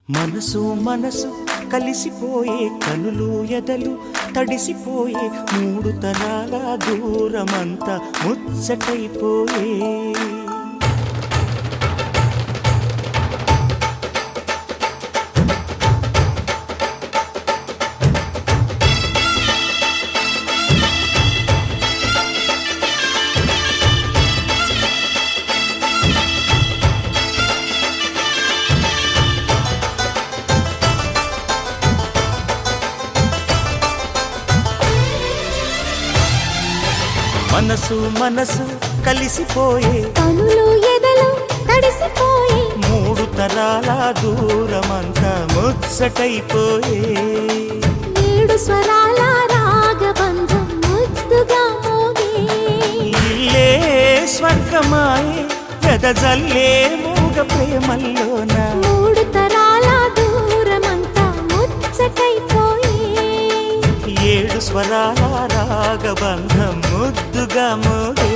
మనసు మనసు కలిసిపోయే కనులు ఎదలు తడిసిపోయే మూడు తరాల దూరమంతా ముచ్చటైపోయే మనసు మనసు కలిసిపోయే కనులు ఎదలు తడిసిపోయే మూడు తరాల దూరమంతా ముచ్చటైపోయే ఏడు స్వరాల రాగబంధం ముద్దుగా మోగే ఇల్లే స్వర్గమాయే ఎదజల్లే మూగ ప్రేమల్లోన మూడు తరాల దూరమంతా ముచ్చటైపోయే ఏడు స్వరాల రాగబంధం ముద్దుగా మోగే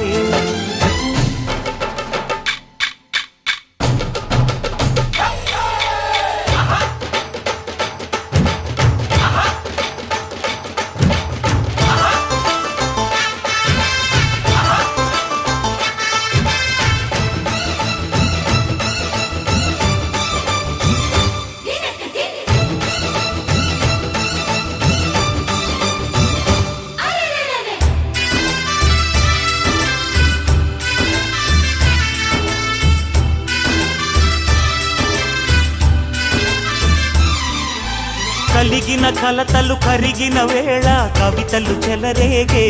కలిగిన కలతలు కరిగిన వేళ కవితలు చెలరేగే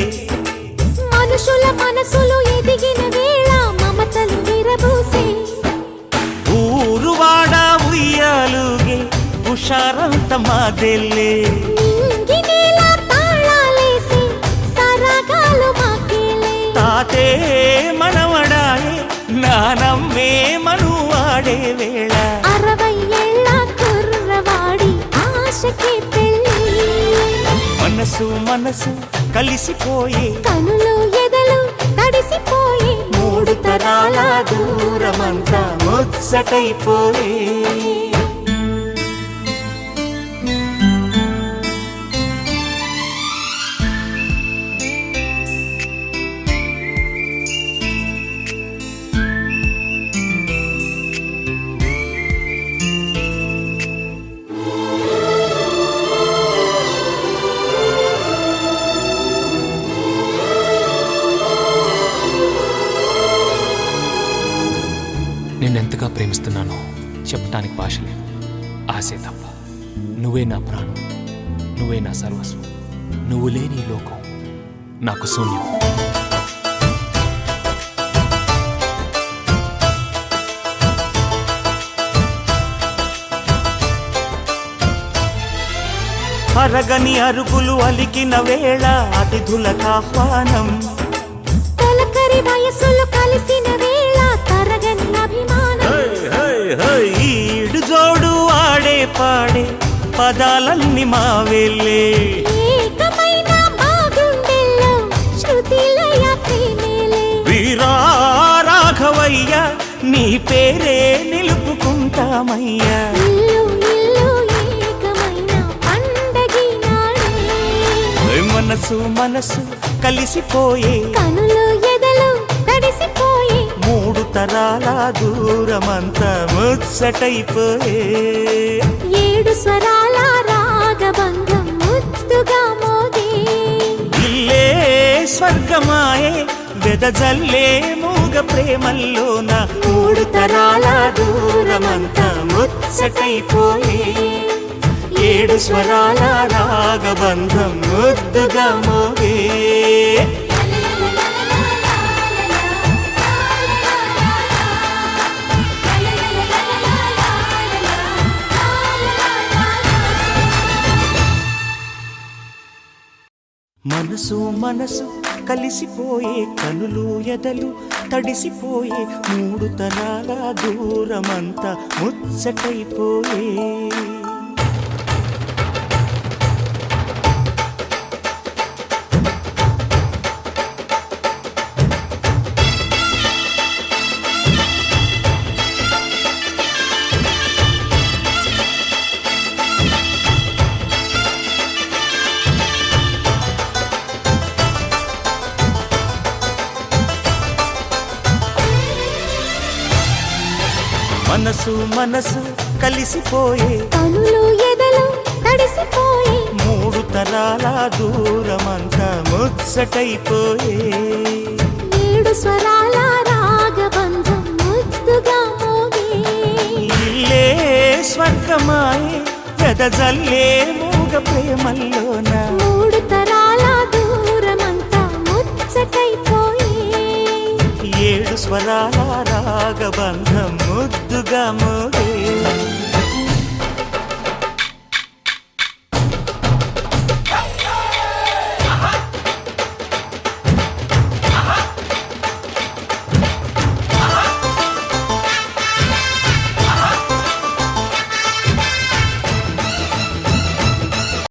మనుషుల మనసులు ఎదిగిన వేళ మమతలు విరబూసే ఊరువాడ ఉయ్యాలుగే హుషారంత మాదెల్లే నింగినేల తాళాలేసి సరాగాలు మాకేలే తాతే మనవడాయే నానమ్మే మనువాడే వేళ 60 ఏళ్ల కుర్రవాడి ఆశకి పెళ్ళి మనసు మనసు కలిసిపోయే కనులు ఎదలు తడిసిపోయే మూడు తరాల దూరమంతా ముచ్చటైపోయే నిన్నెంతగా ప్రేమిస్తున్నానో చెప్పటానికి భాష లేదు. ఆశే తప్ప. నువ్వే నా ప్రాణం, నువ్వే నా సర్వస్వం. నువ్వు లేని ఈ లోకం నాకు శూన్యం. అరగని అరుగులు అలికిన వేళ అతిథులకు ఆహ్వానం తొలకరి వయసులు కలిసిన వేళ తరగని అభిమానం ఈడు జోడు ఆడే పాడే పదాలన్నీ మా వెళ్ళే ఏకమైన మా గుండెల్లో శృతిలయ ప్రేమేలే వీరా రాఘవయ్య నీ పేరే నిలుపుకుంటామయ్యా ఇల్లు ఇల్లు ఏకమైన పండగి నాడే మనసు మనసు కలిసిపోయే కనులు ఎదలు తడిసిపోయే మూడు తరాల దూరమంతా ముచ్చటైపోయే ఏడు స్వరాల రాగబంధం ముద్దుగా మోగే ఇల్లే స్వర్గమాయే వెదజల్లే మూగ ప్రేమల్లోన మూడు తరాల దూరమంతా ముచ్చటైపోయే ఏడు స్వరాల రాగబంధం ముద్దుగా మోగే మనసు మనసు కలిసిపోయే కనులు ఎదలు తడిసిపోయే మూడు తరాల దూరమంతా ముచ్చటైపోయే మనసు మనసు కలిసిపోయే కనులు ఎదలు తడిసిపోయే మూడు తరాల దూరమంతా ముచ్చటైపోయే ఏడు స్వరాల రాగబంధం ముద్దుగా మోగే ఇల్లే స్వర్గమాయే గదజల్లే మూగ ప్రేమల్లోన మూడు తరాల దూరమంతా ముచ్చటైపోయే ఏడు స్వరాల రాగబంధం ముద్దుగా మోగే